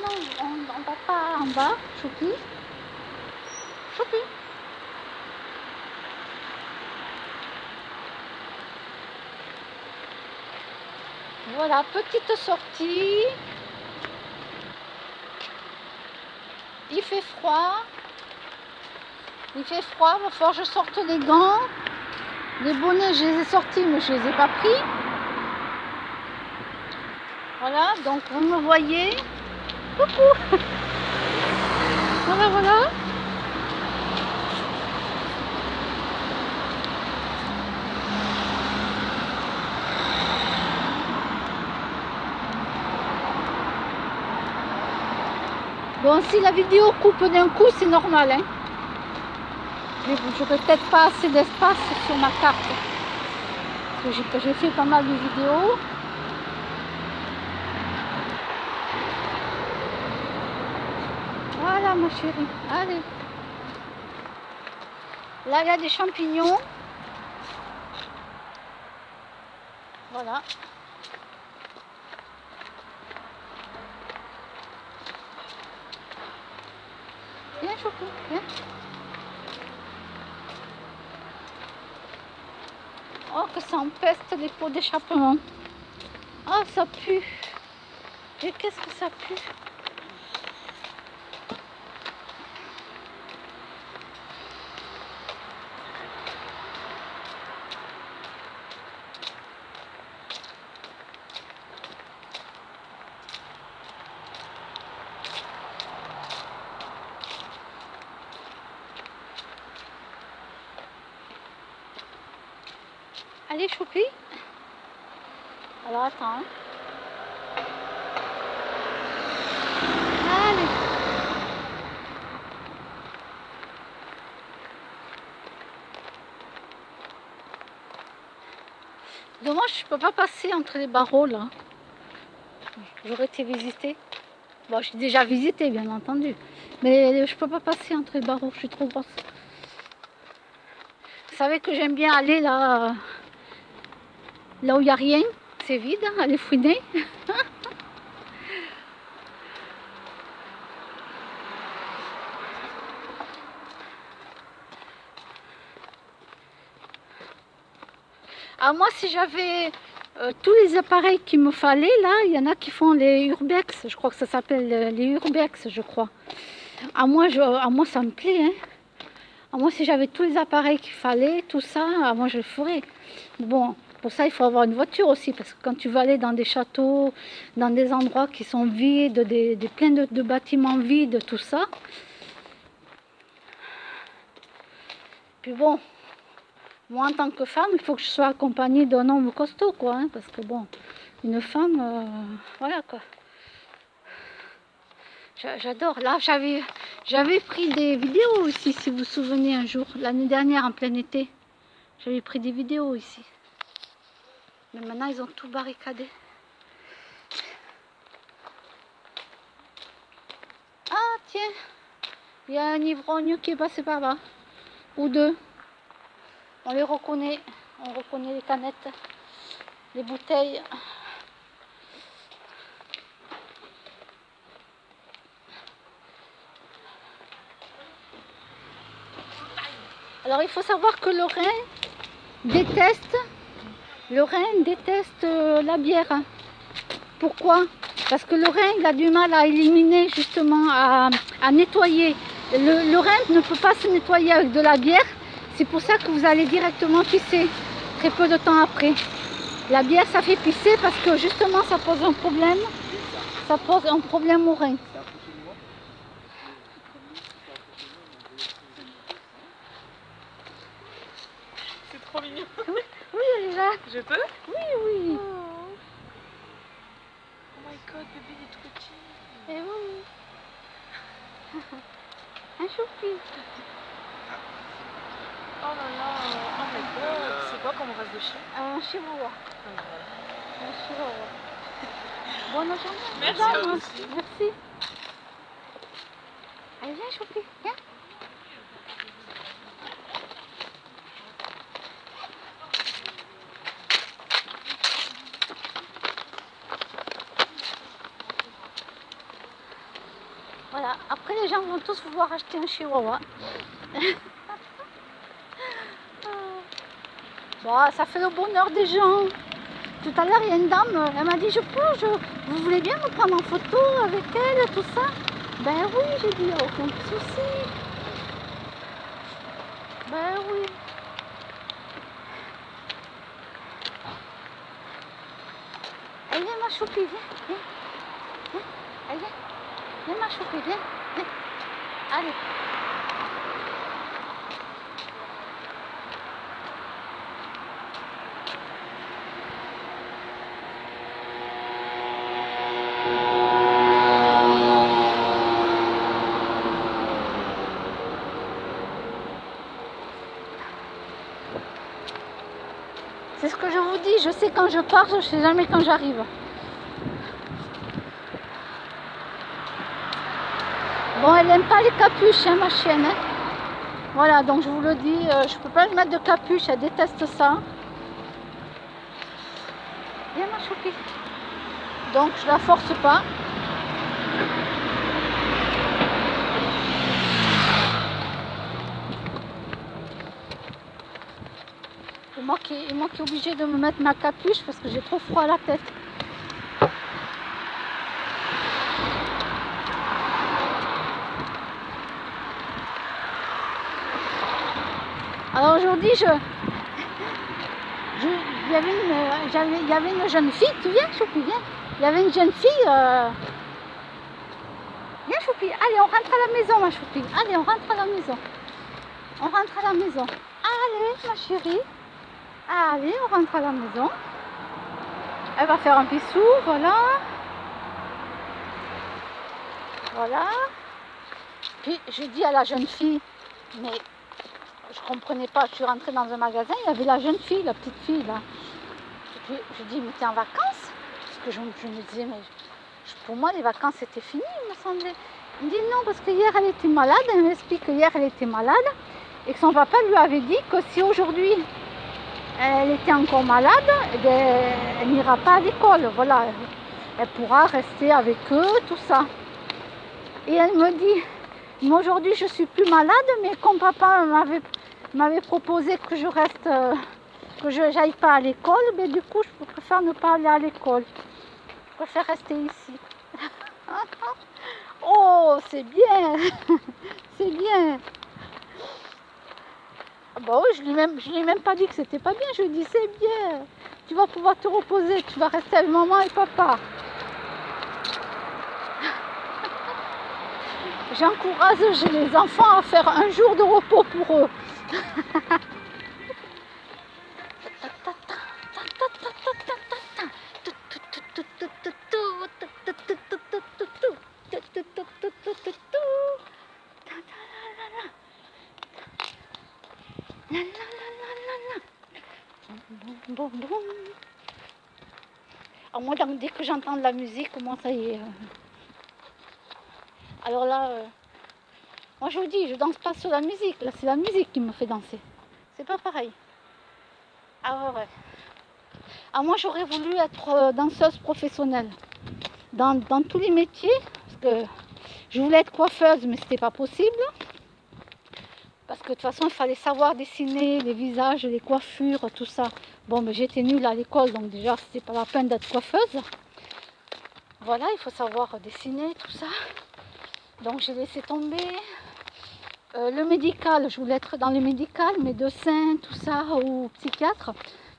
non, on va pas en bas, Choupi. Choupi. Voilà, petite sortie. Il fait froid. Il fait froid, il va falloir que je sorte les gants. Les bonnets, je les ai sortis, mais je les ai pas pris. Voilà, donc vous me voyez. Coucou. Voilà, voilà. Bon, si la vidéo coupe d'un coup, c'est normal, hein. J'aurais peut-être pas assez d'espace sur ma carte. Parce que j'ai fait pas mal de vidéos. Voilà ma chérie, allez. Là, il y a des champignons. Voilà. Viens, Choupi, viens. Oh, que ça empeste les pots d'échappement. Oh, ça pue. Et qu'est-ce que ça pue. Allez, Choupi. Alors, attends. Hein. Allez. Dommage, je peux pas passer entre les barreaux, là. J'aurais été visiter. Bon, j'ai déjà visité, bien entendu. Mais je peux pas passer entre les barreaux, je suis trop grosse. Vous savez que j'aime bien aller là, là où il n'y a rien. C'est vide, hein, aller fouiner. Ah, moi, si j'avais tous les appareils qu'il me fallait, là, il y en a qui font les urbex. Je crois que ça s'appelle les urbex, je crois. À moi, ça me plaît. Hein. À moi, si j'avais tous les appareils qu'il fallait, tout ça, à moi, je le ferais. Bon, pour ça, il faut avoir une voiture aussi, parce que quand tu vas aller dans des châteaux, dans des endroits qui sont vides, plein de bâtiments vides, tout ça. Puis bon, moi, en tant que femme, il faut que je sois accompagnée d'un homme costaud, quoi, hein, parce que bon, une femme, voilà, quoi. J'adore. Là, j'avais pris des vidéos ici, si vous vous souvenez, un jour, l'année dernière, en plein été. J'avais pris des vidéos ici. Mais maintenant, ils ont tout barricadé. Ah, tiens, il y a un ivrogne qui est passé par là. Ou deux. On les reconnaît. On reconnaît les canettes, les bouteilles. Alors, il faut savoir que déteste, le Rhin déteste la bière. Pourquoi? Parce que le Rhin, il a du mal à éliminer, justement, à nettoyer. Le Rhin ne peut pas se nettoyer avec de la bière. C'est pour ça que vous allez directement pisser très peu de temps après. La bière, ça fait pisser parce que justement, ça pose un problème. Ça pose un problème au Rhin. C'est trop mignon. Oui, oui, elle est là. Je peux? Oui, oui. Oh my god, bébé, il est trop petit. Et oui. Un choupi. Oh là là, oh my god. C'est quoi comme race de chien? Un chihuahua. Ah, voilà. Un chihuahua. Bonne journée. Merci à vous madame. aussi. Merci. Allez, viens, choupi. Viens. Voilà, après les gens vont tous vouloir acheter un chihuahua. Bon, ça fait le bonheur des gens. Tout à l'heure, il y a une dame, elle m'a dit, vous voulez bien me prendre en photo avec elle, tout ça? Ben oui, j'ai dit, aucun souci. Ben oui. Allez, viens ma choupie, viens. Allez, viens ma choupie, viens. Allez. C'est ce que je vous dis, je sais quand je pars, je sais jamais quand j'arrive. Bon, elle n'aime pas les capuches, hein, ma chienne. Hein. Voilà, donc je vous le dis, je peux pas lui mettre de capuche, elle déteste ça. Viens ma choupie. Donc je la force pas. Et moi qui est obligée de me mettre ma capuche parce que j'ai trop froid à la tête. Alors aujourd'hui, il y avait une jeune fille, tu viens Choupi, viens. Il y avait une jeune fille, viens Choupi, allez on rentre à la maison ma Choupi, allez on rentre à la maison. On rentre à la maison. Allez ma chérie, allez on rentre à la maison. Elle va faire un bisou, voilà. Voilà. Puis je dis à la jeune fille, mais je comprenais pas, je suis rentrée dans un magasin, il y avait la jeune fille, la petite fille là. Je dis, mais t'es en vacances? Parce que je me disais, mais pour moi les vacances c'était fini, il me semblait. Il me dit non, parce que hier elle était malade, elle m'explique que hier elle était malade et que son papa lui avait dit que si aujourd'hui elle était encore malade, elle n'ira pas à l'école, voilà. Elle pourra rester avec eux, tout ça. Et elle me dit, moi aujourd'hui je suis plus malade, mais comme papa m'avait proposé que je reste, que je n'aille pas à l'école, mais du coup je préfère ne pas aller à l'école. Je préfère rester ici. Oh, c'est bien, c'est bien. Bah oui, je lui ai même pas dit que c'était pas bien, je lui ai dit c'est bien. Tu vas pouvoir te reposer, tu vas rester avec maman et papa. J'encourage les enfants à faire un jour de repos pour eux. Alors moi, dès que j'entends de la musique, moi ça y est. Alors là, moi je vous dis, je danse pas sur la musique. Là, c'est la musique qui me fait danser. C'est pas pareil. Ah ouais. Ah, moi j'aurais voulu être danseuse professionnelle. Dans tous les métiers, parce que je voulais être coiffeuse, mais c'était pas possible. Parce que de toute façon, il fallait savoir dessiner les visages, les coiffures, tout ça. Bon, mais j'étais nulle à l'école, donc déjà, c'était pas la peine d'être coiffeuse. Voilà, il faut savoir dessiner, tout ça. Donc, j'ai laissé tomber. Le médical, je voulais être dans le médical, médecin, tout ça, ou psychiatre.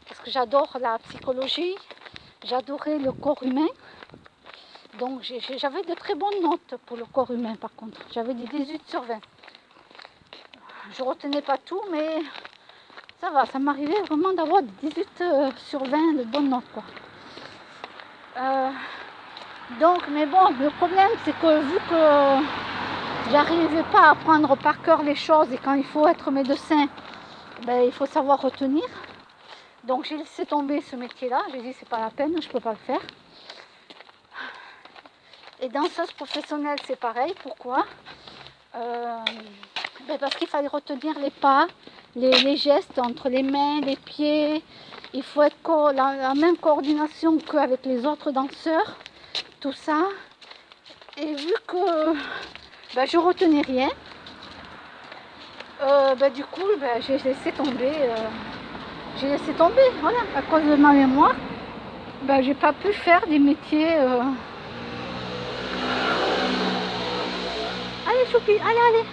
Parce que j'adore la psychologie. J'adorais le corps humain. Donc, j'avais de très bonnes notes pour le corps humain, par contre. J'avais des 18 sur 20. Je retenais pas tout, mais ça va, ça m'arrivait vraiment d'avoir 18 sur 20 de bonnes notes, quoi. Donc, mais bon, le problème, c'est que vu que j'arrivais pas à apprendre par cœur les choses, et quand il faut être médecin, ben, il faut savoir retenir. Donc, j'ai laissé tomber ce métier-là. J'ai dit, c'est pas la peine, je peux pas le faire. Et danseuse professionnelle, c'est pareil. Pourquoi? Parce qu'il fallait retenir les pas, les gestes entre les mains, les pieds. Il faut être la même coordination qu'avec les autres danseurs, tout ça. Et vu que Ben, je retenais rien. Du coup, j'ai laissé tomber. Voilà, à cause de ma mémoire. J'ai pas pu faire des métiers. Allez, Choupi, allez.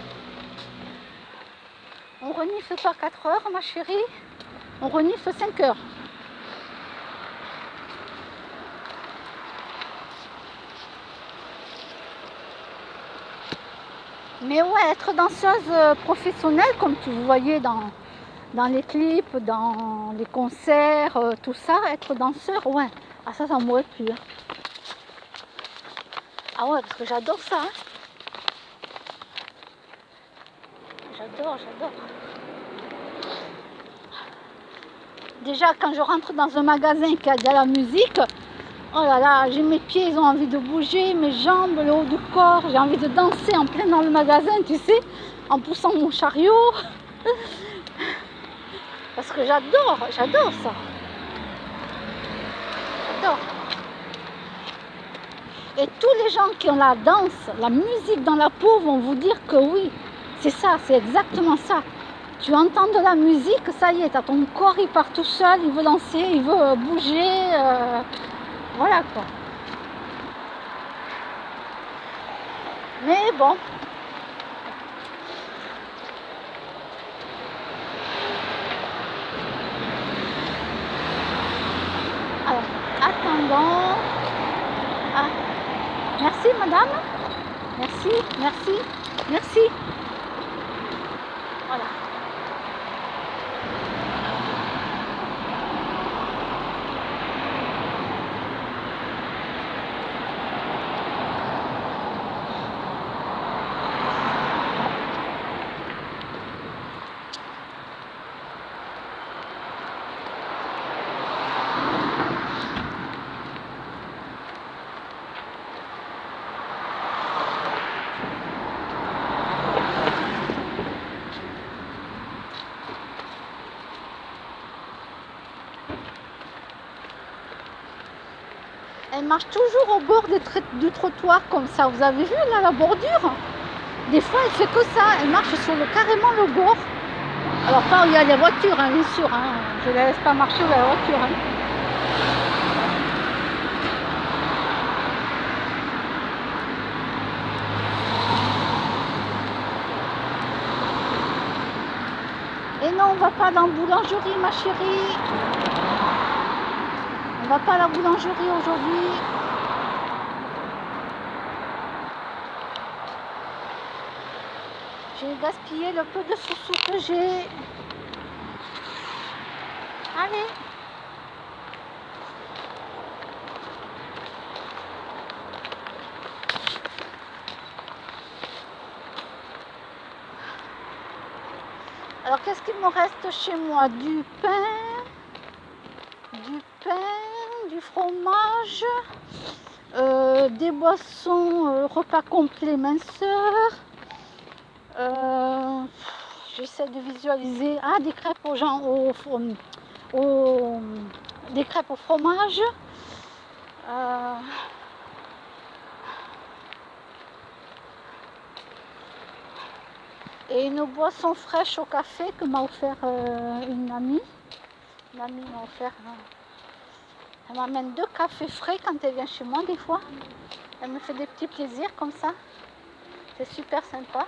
On renifle pas 4 heures, ma chérie. On renifle 5 heures. Mais ouais, être danseuse professionnelle, comme tu voyais dans les clips, dans les concerts, tout ça, être danseur, ouais. Ah ça m'aurait plu. Hein. Ah ouais, parce que j'adore ça. Hein. J'adore. Déjà, quand je rentre dans un magasin qui a de la musique, oh là là, j'ai mes pieds, ils ont envie de bouger, mes jambes, le haut du corps, j'ai envie de danser en plein dans le magasin, tu sais, en poussant mon chariot. Parce que j'adore ça. J'adore. Et tous les gens qui ont la danse, la musique dans la peau vont vous dire que oui, c'est ça, c'est exactement ça. Tu entends de la musique, ça y est, t'as ton corps, il part tout seul, il veut danser, il veut bouger, voilà quoi. Mais bon. Alors, attendons. Ah, merci madame. Merci. Voilà. Elle marche toujours au bord du trottoir comme ça. Vous avez vu là la bordure? Des fois elle fait que ça, elle marche sur carrément le bord. Alors pas où il y a les voitures, hein, bien sûr. Hein. Je ne la laisse pas marcher où il y a la voiture. Hein. Et non, on ne va pas dans la boulangerie, ma chérie. On va pas à la boulangerie aujourd'hui. J'ai gaspillé le peu de sous que j'ai. Allez. Alors qu'est-ce qu'il me reste chez moi? Du pain, du fromage, des boissons, repas complet minceur. J'essaie de visualiser. Ah, des crêpes aux gens, des crêpes au fromage. Et une boisson fraîche au café que m'a offert une amie. Une amie m'a offert. Elle m'amène 2 cafés frais quand elle vient chez moi des fois. Elle me fait des petits plaisirs comme ça. C'est super sympa.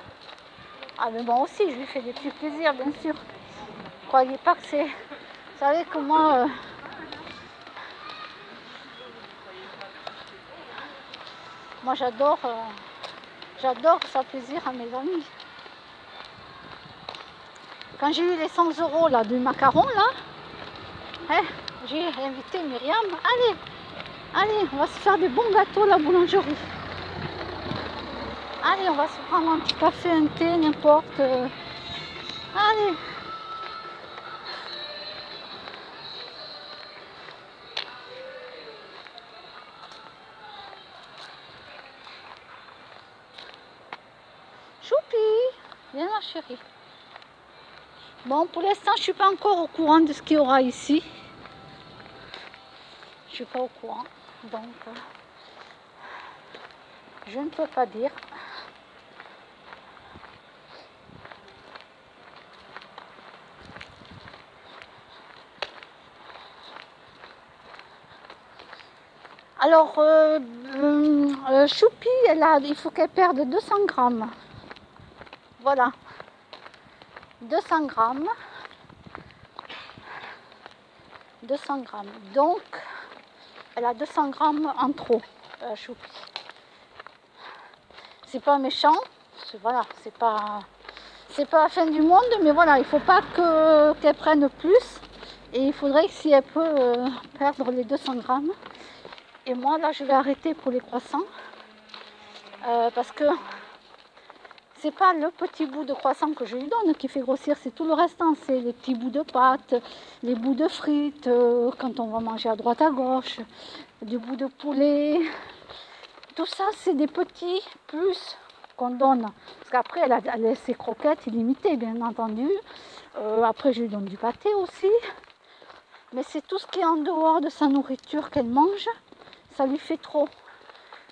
Ah mais moi aussi je lui fais des petits plaisirs bien sûr. Croyez pas que c'est... Vous savez que moi... moi j'adore faire plaisir à mes amis. Quand j'ai eu les 100 € là, du macaron là, j'ai invité Myriam. Allez, on va se faire des bons gâteaux à la boulangerie. Allez, on va se prendre un petit café, un thé, n'importe. Allez. Choupi, viens ma chérie. Bon, pour l'instant, je ne suis pas encore au courant de ce qu'il y aura ici. Je ne suis pas au courant. Donc, je ne peux pas dire. Alors, Choupi, il faut qu'elle perde 200 grammes. Voilà, 200 grammes. 200 grammes. Donc, elle a 200 grammes en trop, Choupi. C'est pas méchant, voilà, c'est pas la fin du monde, mais voilà, il faut pas qu'elle prenne plus. Et il faudrait que si elle peut perdre les 200 grammes. Et moi, là, je vais arrêter pour les croissants. Parce que c'est pas le petit bout de croissant que je lui donne qui fait grossir, c'est tout le restant. C'est les petits bouts de pâte, les bouts de frites, quand on va manger à droite à gauche, du bout de poulet. Tout ça, c'est des petits plus qu'on donne. Parce qu'après, elle a ses croquettes illimitées, bien entendu. Après, je lui donne du pâté aussi. Mais c'est tout ce qui est en dehors de sa nourriture qu'elle mange, ça lui fait trop.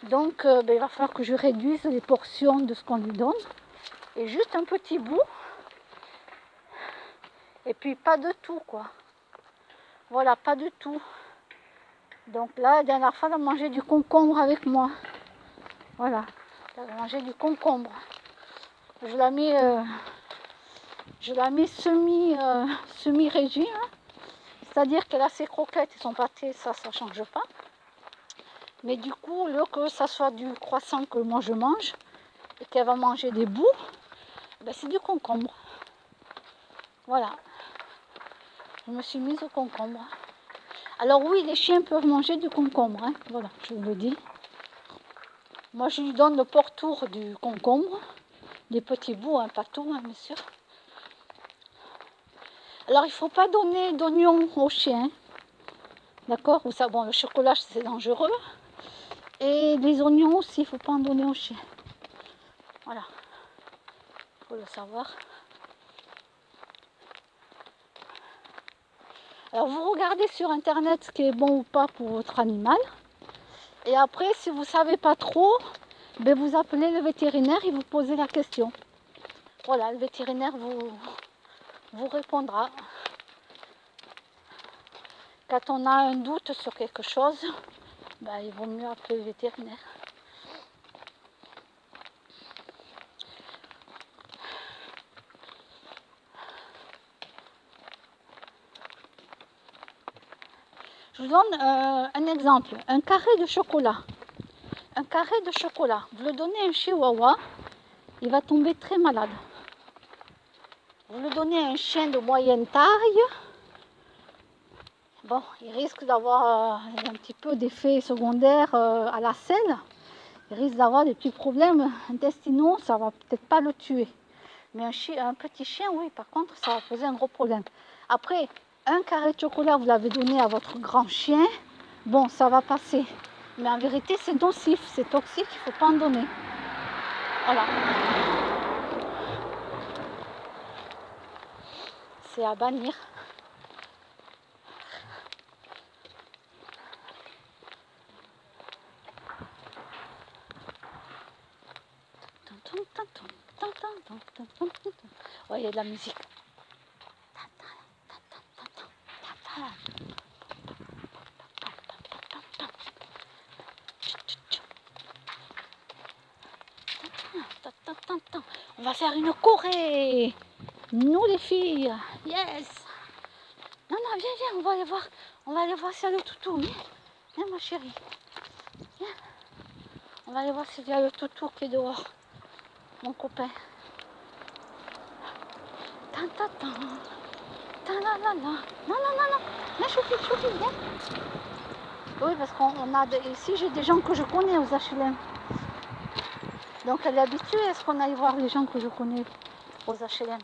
Donc, il va falloir que je réduise les portions de ce qu'on lui donne. Et juste un petit bout. Et puis, pas de tout, quoi. Voilà, pas de tout. Donc là, la dernière fois, elle a mangé du concombre avec moi. Voilà, elle a mangé du concombre. Je l'ai mis semi-régime. C'est-à-dire qu'elle a ses croquettes et son pâté, ça ne change pas. Mais du coup, que ça soit du croissant que moi je mange et qu'elle va manger des bouts, c'est du concombre. Voilà. Je me suis mise au concombre. Alors oui, les chiens peuvent manger du concombre. Hein. Voilà, je vous le dis. Moi, je lui donne le pourtour du concombre. Des petits bouts, hein, pas tout, hein, bien sûr. Alors, il ne faut pas donner d'oignons aux chiens. D'accord? Bon, le chocolat, c'est dangereux. Et les oignons aussi, il ne faut pas en donner aux chiens. Voilà. Il faut le savoir. Alors, vous regardez sur Internet ce qui est bon ou pas pour votre animal. Et après, si vous ne savez pas trop, vous appelez le vétérinaire et vous posez la question. Voilà, le vétérinaire vous répondra. Quand on a un doute sur quelque chose, il vaut mieux appeler le vétérinaire. Je vous donne un exemple. Un carré de chocolat. Un carré de chocolat. Vous le donnez à un chihuahua, il va tomber très malade. Vous le donnez à un chien de moyenne taille, bon, il risque d'avoir un petit peu d'effets secondaires à la selle. Il risque d'avoir des petits problèmes intestinaux, ça va peut-être pas le tuer. Mais un petit chien, oui, par contre, ça va poser un gros problème. Après, un carré de chocolat, vous l'avez donné à votre grand chien, bon, ça va passer. Mais en vérité, c'est nocif, c'est toxique, il ne faut pas en donner. Voilà. C'est à bannir. Ouais, il y a de la musique. On va faire une choré. Nous les filles. Yes. Non, viens, on va aller voir. On va aller voir s'il y a le toutou. Viens, ma chérie. Viens. On va aller voir s'il y a le toutou qui est dehors. Mon copain. Non. Viens, Choupi, viens. Oui, parce qu'on a ici, j'ai des gens que je connais aux HLM. Donc elle est habituée à ce qu'on aille voir les gens que je connais aux HLM.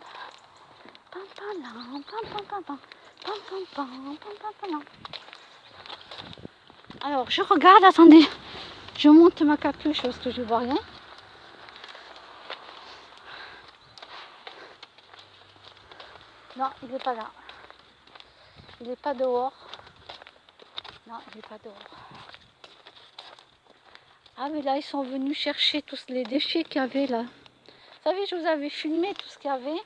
Alors, je regarde, attendez. Je monte ma capuche parce que je ne vois rien. Non, il n'est pas là. Il n'est pas dehors. Non, il n'est pas dehors. Ah, mais là, ils sont venus chercher tous les déchets qu'il y avait là. Vous savez, je vous avais filmé tout ce qu'il y avait.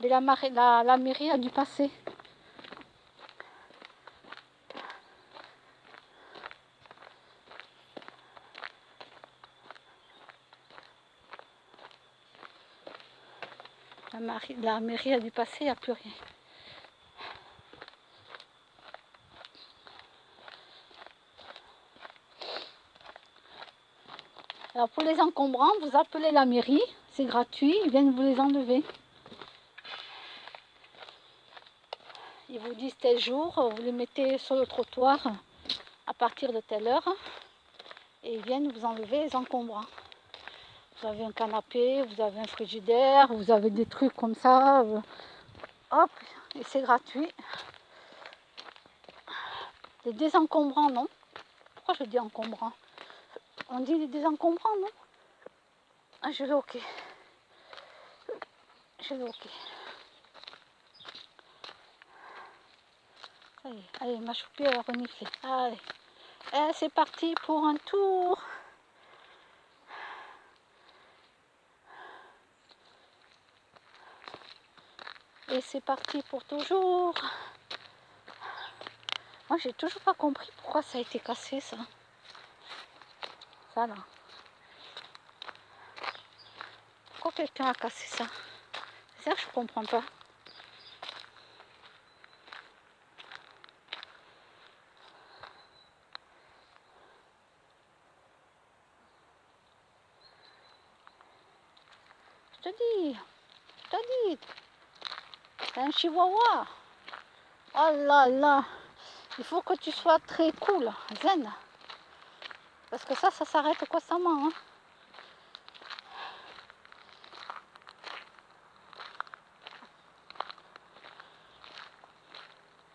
Mais la mairie a dû passer. La mairie a dû passer, il n'y a plus rien. Alors pour les encombrants, vous appelez la mairie, c'est gratuit, ils viennent vous les enlever. Ils vous disent tel jour, vous les mettez sur le trottoir à partir de telle heure et ils viennent vous enlever les encombrants. Vous avez un canapé, vous avez un frigidaire, vous avez des trucs comme ça, hop, et c'est gratuit. Les désencombrants, non. Pourquoi je dis encombrants? On dit les désencombrants, non? Ah, je vais ok. Je vais ok. Ça y est, allez, ma choupie elle a reniflé. Allez, et c'est parti pour un tour. Et c'est parti pour toujours. Moi, j'ai toujours pas compris pourquoi ça a été cassé, ça. Ça, là. Pourquoi quelqu'un a cassé ça? C'est ça que je comprends pas. Je te dis, c'est un chihuahua. Oh là là, il faut que tu sois très cool, zen. Parce que ça s'arrête constamment. Hein.